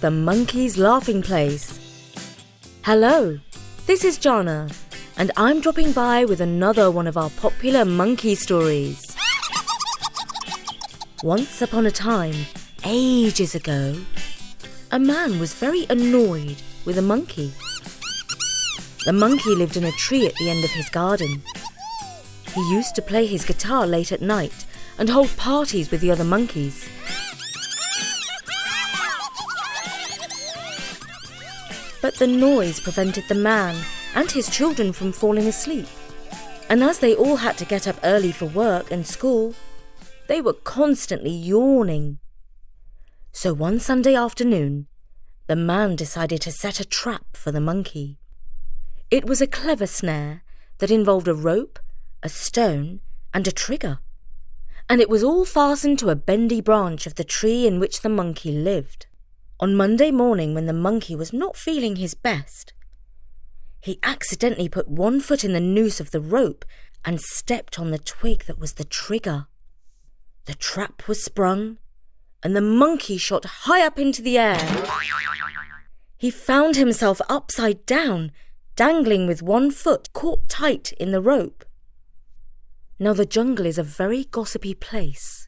the Monkey's Laughing Place. Hello, this is Jonna, and I'm dropping by with another one of our popular monkey stories. Once upon a time, ages ago, a man was very annoyed with a monkey. The monkey lived in a tree at the end of his garden. He used to play his guitar late at night and hold parties with the other monkeys. But the noise prevented the man and his children from falling asleep. And as they all had to get up early for work and school, they were constantly yawning. So one Sunday afternoon, the man decided to set a trap for the monkey. It was a clever snare that involved a rope, a stone, and a trigger. And it was all fastened to a bendy branch of the tree in which the monkey lived. On Monday morning, when the monkey was not feeling his best, he accidentally put one foot in the noose of the rope and stepped on the twig that was the trigger. The trap was sprung, and the monkey shot high up into the air. He found himself upside down, dangling with one foot caught tight in the rope. Now the jungle is a very gossipy place,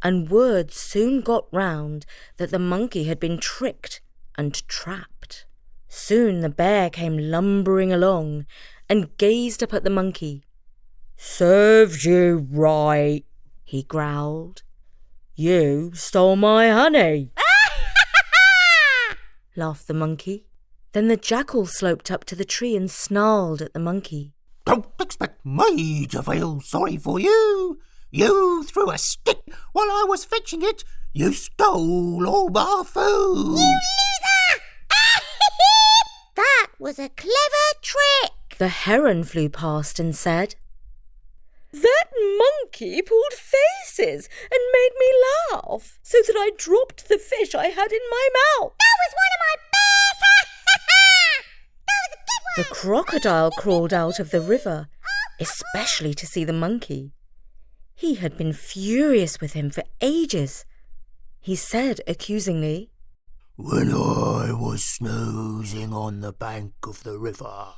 and word soon got round that the monkey had been tricked and trapped. Soon the bear came lumbering along and gazed up at the monkey. "Served you right," he growled. "You stole my honey." laughed the monkey. Then the jackal sloped up to the tree and snarled at the monkey. "Don't expect me to feel sorry for you. You threw a stick while I was fetching it. You stole all my food." "You loser!" "That was a clever trick." The heron flew past and said, "That monkey pulled faces and made me laugh so that I dropped the fish I had in my mouth." "That was one of my best!" "That was a good one!" The crocodile crawled out of the river, especially to see the monkey. He had been furious with him for ages. He said accusingly, "When I was snoozing on the bank of the river,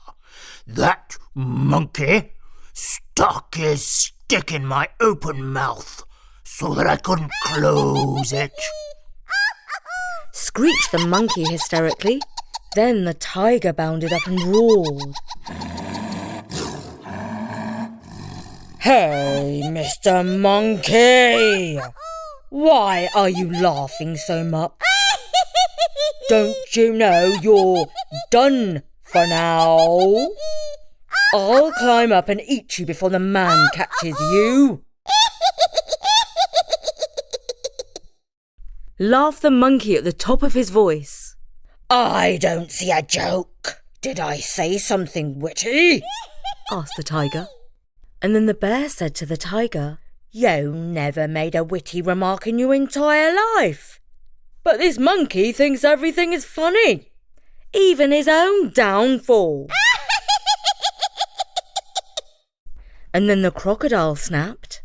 that monkey stuck his stick in my open mouth so that I couldn't close it." Screeched the monkey hysterically. Then the tiger bounded up and roared. "Hey, Mr. Monkey! Why are you laughing so much? Don't you know you're done for now? I'll climb up and eat you before the man catches you." Laughed the monkey at the top of his voice. "I don't see a joke. Did I say something witty?" asked the tiger. And then the bear said to the tiger, "You never made a witty remark in your entire life. But this monkey thinks everything is funny, even his own downfall." And then the crocodile snapped,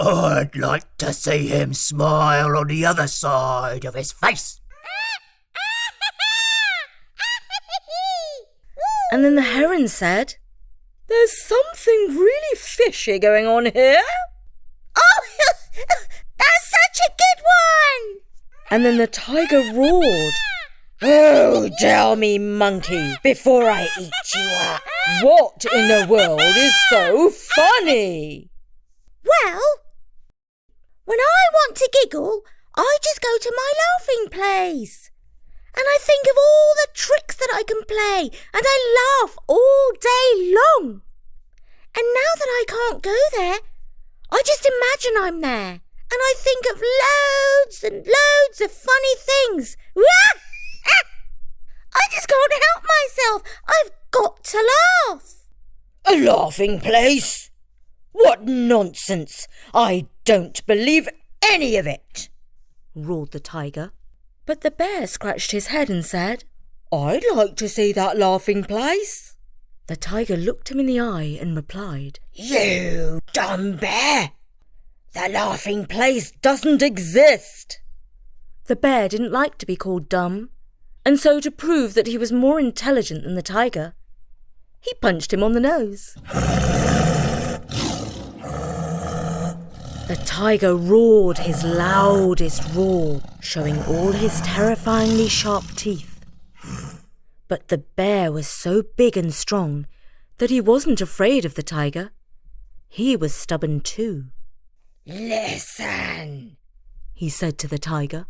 "I'd like to see him smile on the other side of his face." And then the heron said, "There's something really fishy going on here." "Oh, that's such a good one!" And then the tiger roared, "Oh, tell me, monkey, before I eat you up, what in the world is so funny?" "Well, when I want to giggle, I just go to my laughing place. And I think of all the tricks that I can play, and I laugh all day long. And now that I can't go there, I just imagine I'm there, and I think of loads and loads of funny things. I just can't help myself. I've got to laugh." "A laughing place? What nonsense! I don't believe any of it!" roared the tiger. But the bear scratched his head and said, "I'd like to see that laughing place." The tiger looked him in the eye and replied, "You dumb bear! The laughing place doesn't exist. The bear didn't like to be called dumb, and so to prove that he was more intelligent than the tiger, he punched him on the nose. The tiger roared his loudest roar, showing all his terrifyingly sharp teeth. But the bear was so big and strong that he wasn't afraid of the tiger. He was stubborn too. "Listen," he said to the tiger.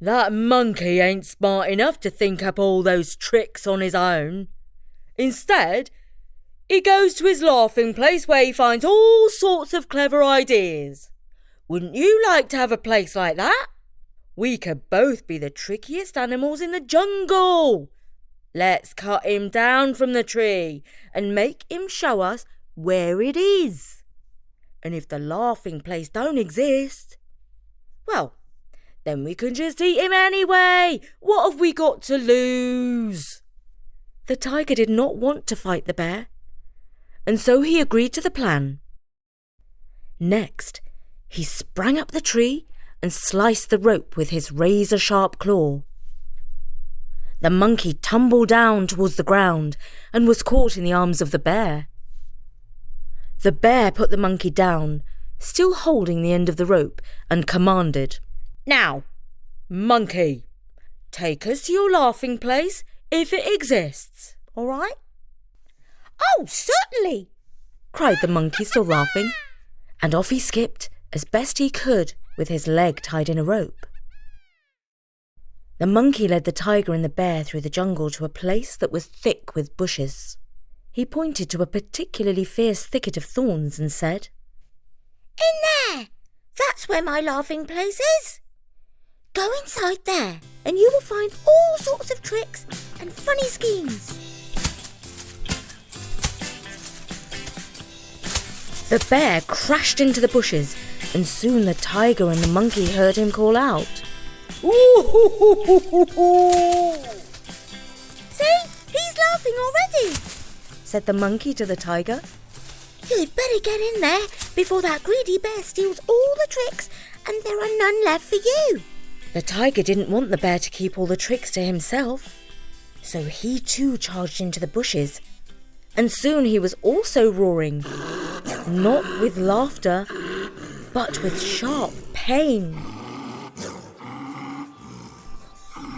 "That monkey ain't smart enough to think up all those tricks on his own. Instead, he goes to his laughing place where he finds all sorts of clever ideas. Wouldn't you like to have a place like that? We could both be the trickiest animals in the jungle. Let's cut him down from the tree and make him show us where it is. And if the laughing place don't exist, well, then we can just eat him anyway. What have we got to lose?" The tiger did not want to fight the bear, and so he agreed to the plan. Next, he sprang up the tree and sliced the rope with his razor-sharp claw. The monkey tumbled down towards the ground and was caught in the arms of the bear. The bear put the monkey down, still holding the end of the rope, and commanded, "Now, monkey, take us to your laughing place if it exists, all right?" "Oh, certainly," cried the monkey, still laughing, and off he skipped as best he could with his leg tied in a rope. The monkey led the tiger and the bear through the jungle to a place that was thick with bushes. He pointed to a particularly fierce thicket of thorns and said, "In there! That's where my laughing place is. Go inside there and you will find all sorts of tricks and funny schemes." The bear crashed into the bushes, and soon the tiger and the monkey heard him call out, "Ooh-hoo-hoo-hoo-hoo-hoo!" "See, he's laughing already," said the monkey to the tiger. "You'd better get in there before that greedy bear steals all the tricks and there are none left for you." The tiger didn't want the bear to keep all the tricks to himself, so he too charged into the bushes, and soon he was also roaring, not with laughter, but with sharp pain.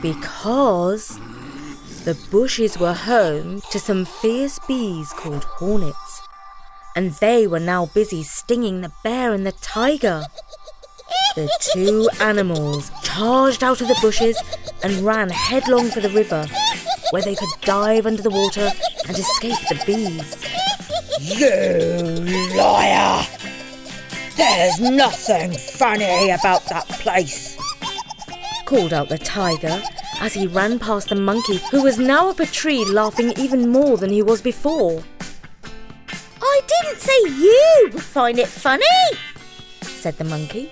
Because the bushes were home to some fierce bees called hornets, and they were now busy stinging the bear and the tiger. The two animals charged out of the bushes and ran headlong for the river, where they could dive under the water and escape the bees. "You liar! There's nothing funny about that place," called out the tiger as he ran past the monkey, who was now up a tree laughing even more than he was before. "I didn't say you would find it funny," said the monkey.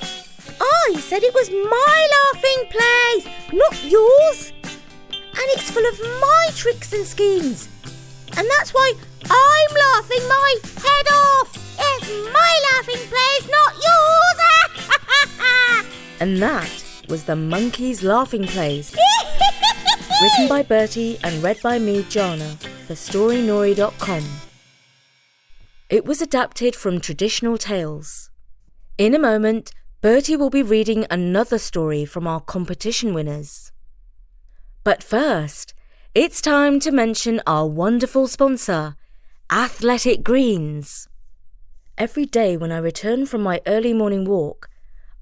"I said it was my laughing place, not yours. And it's full of my tricks and schemes. And that's why I'm laughing my head off. It's my laughing place, not yours." And that was the Monkey's Laughing Place, written by Bertie and read by me, Jana, for storynori.com. It was adapted from Traditional Tales. In a moment, Bertie will be reading another story from our competition winners. But first, it's time to mention our wonderful sponsor, Athletic Greens. Every day when I return from my early morning walk,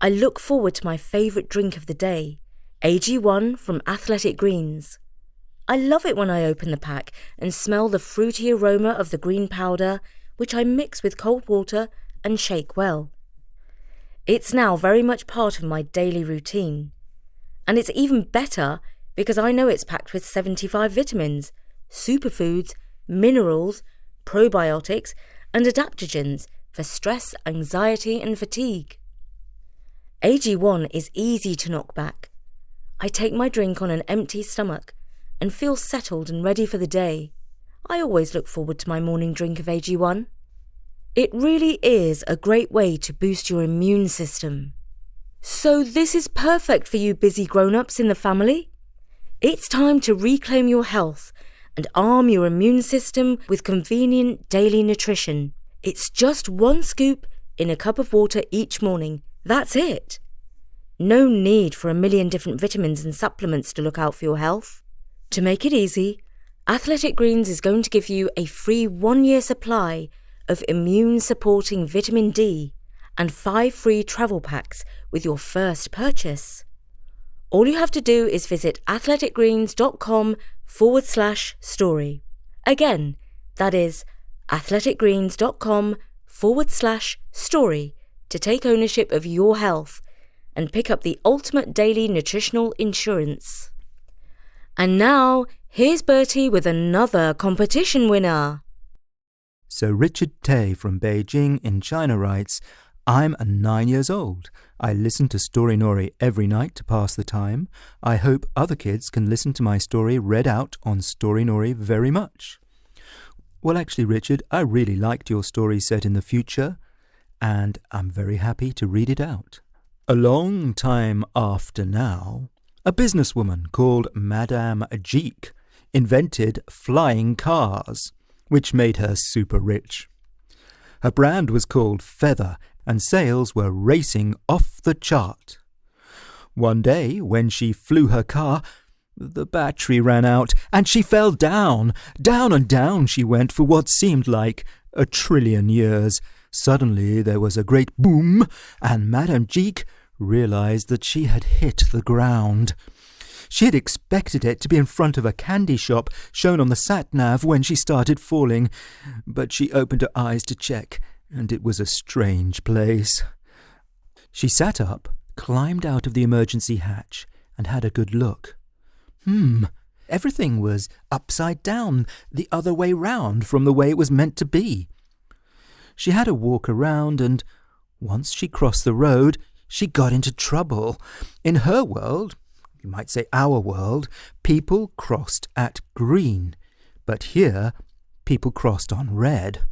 I look forward to my favourite drink of the day, AG1 from Athletic Greens. I love it when I open the pack and smell the fruity aroma of the green powder, which I mix with cold water and shake well. It's now very much part of my daily routine. And it's even better because I know it's packed with 75 vitamins, superfoods, minerals, probiotics, and adaptogens for stress, anxiety, and fatigue. AG1 is easy to knock back. I take my drink on an empty stomach and feel settled and ready for the day. I always look forward to my morning drink of AG1. It really is a great way to boost your immune system. So this is perfect for you busy grown-ups in the family. It's time to reclaim your health and arm your immune system with convenient daily nutrition. It's just 1 scoop in a cup of water each morning. That's it. No need for a million different vitamins and supplements to look out for your health. To make it easy, Athletic Greens is going to give you a free 1-year supply of immune-supporting vitamin D and 5 free travel packs with your first purchase. All you have to do is visit athleticgreens.com/story. Again, that is athleticgreens.com/story to take ownership of your health and pick up the ultimate daily nutritional insurance. And now, here's Bertie with another competition winner. So Richard Tay from Beijing in China writes, I'm 9 years old. I listen to Story Nori every night to pass the time. I hope other kids can listen to my story read out on Story Nori very much. Well, actually, Richard, I really liked your story set in the future, and I'm very happy to read it out. A long time after now, a businesswoman called Madame Jeek invented flying cars, which made her super rich. Her brand was called Feather, and sales were racing off the chart. One day, when she flew her car, the battery ran out, and she fell down. Down and down she went for what seemed like 1 trillion years. Suddenly there was a great boom, and Madame Jeek realized that she had hit the ground. She had expected it to be in front of a candy shop shown on the sat-nav when she started falling, but she opened her eyes to check, and it was a strange place. She sat up, climbed out of the emergency hatch, and had a good look. Everything was upside down, the other way round from the way it was meant to be. She had a walk around, and once she crossed the road, she got into trouble. In her world, you might say our world, people crossed at green, but here people crossed on red.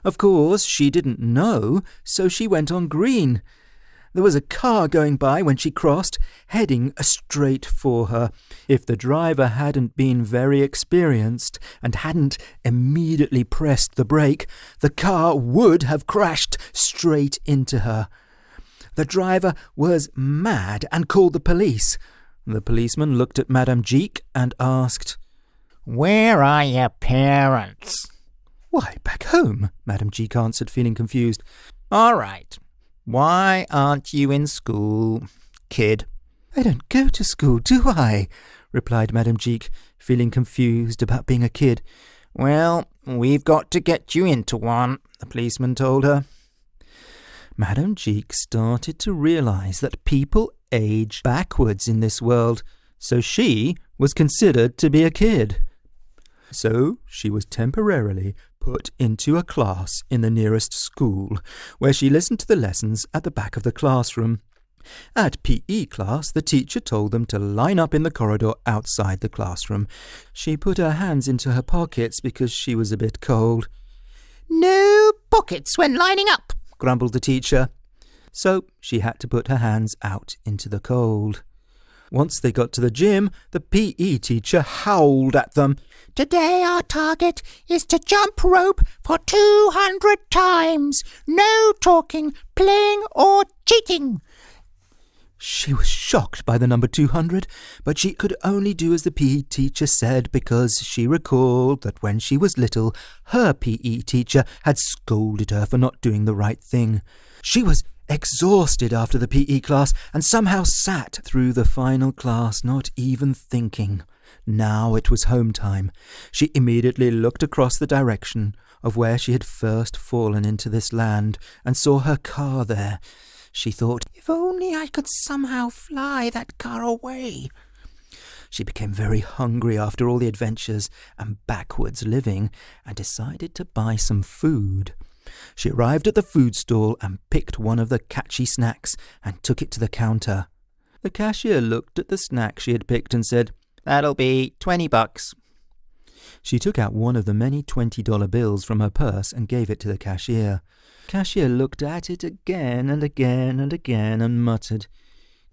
Of course, she didn't know, so she went on green. There was a car going by when she crossed, heading straight for her. If the driver hadn't been very experienced and hadn't immediately pressed the brake, the car would have crashed straight into her. The driver was mad and called the police. The policeman looked at Madame Jeek and asked, Where are your parents? Why, back home, Madame Jeek answered, feeling confused. All right. Why aren't you in school, kid? I don't go to school, do I? Replied Madame Jeek, feeling confused about being a kid. Well, we've got to get you into one, the policeman told her. Madame Jeek started to realize that people age backwards in this world, so she was considered to be a kid. So she was temporarily put into a class in the nearest school, where she listened to the lessons at the back of the classroom. At PE class, the teacher told them to line up in the corridor outside the classroom. She put her hands into her pockets because she was a bit cold. No pockets when lining up, grumbled the teacher. So she had to put her hands out into the cold. Once they got to the gym, the PE teacher howled at them. Today our target is to jump rope for 200 times. No talking, playing or cheating. She was shocked by the number 200, but she could only do as the PE teacher said because she recalled that when she was little, her PE teacher had scolded her for not doing the right thing. She was exhausted after the PE class and somehow sat through the final class, not even thinking. Now it was home time. She immediately looked across the direction of where she had first fallen into this land and saw her car there. She thought, if only I could somehow fly that car away. She became very hungry after all the adventures and backwards living and decided to buy some food. She arrived at the food stall and picked one of the catchy snacks and took it to the counter. The cashier looked at the snack she had picked and said, That'll be $20. She took out one of the many $20 bills from her purse and gave it to the cashier. Cashier looked at it again and again and again and muttered,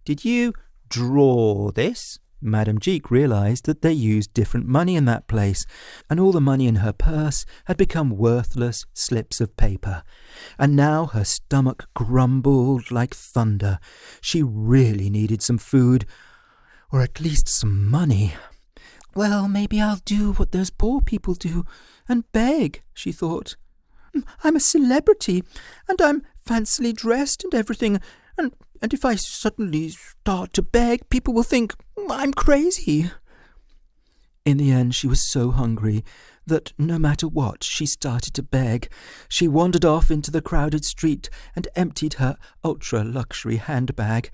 "Did you draw this?" Madam Jeek realised that they used different money in that place, and all the money in her purse had become worthless slips of paper. And now her stomach grumbled like thunder. She really needed some food, or at least some money. "Well, maybe I'll do what those poor people do, and beg," she thought. "I'm a celebrity, and I'm fancily dressed and everything, and if I suddenly start to beg, people will think I'm crazy." In the end, she was so hungry that no matter what, she started to beg. She wandered off into the crowded street and emptied her ultra-luxury handbag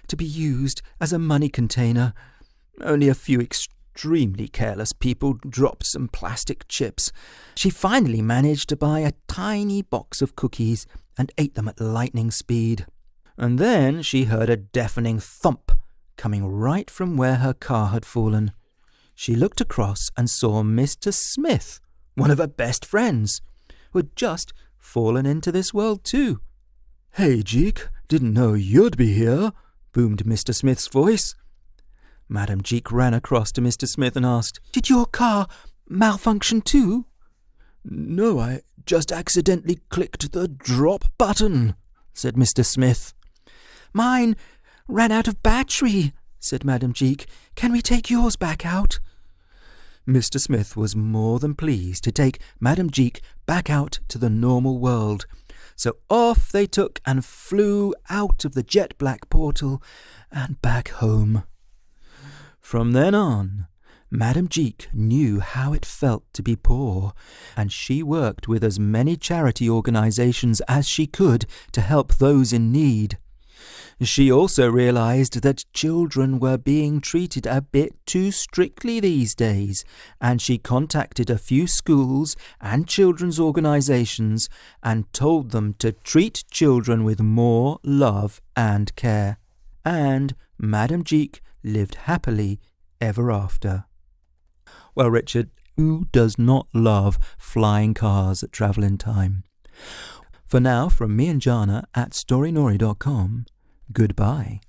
to be used as a money container. Only a few extremely careless people dropped some plastic chips. She finally managed to buy a tiny box of cookies and ate them at lightning speed. And then she heard a deafening thump coming right from where her car had fallen. She looked across and saw Mr. Smith, one of her best friends, who had just fallen into this world too. "Hey, Jeek, didn't know you'd be here," boomed Mr. Smith's voice. Madam Jeek ran across to Mr. Smith and asked, "Did your car malfunction too?" "No, I just accidentally clicked the drop button," said Mr. Smith. "Mine ran out of battery," said Madam Jeek. "Can we take yours back out?" Mr. Smith was more than pleased to take Madam Jeek back out to the normal world. So off they took and flew out of the jet black portal and back home. From then on, Madam Jeek knew how it felt to be poor, and she worked with as many charity organisations as she could to help those in need. She also realised that children were being treated a bit too strictly these days, and she contacted a few schools and children's organisations and told them to treat children with more love and care. And Madam Jeek lived happily ever after. Well, Richard, who does not love flying cars that travel in time? For now, from me and Jana at storynori.com, goodbye.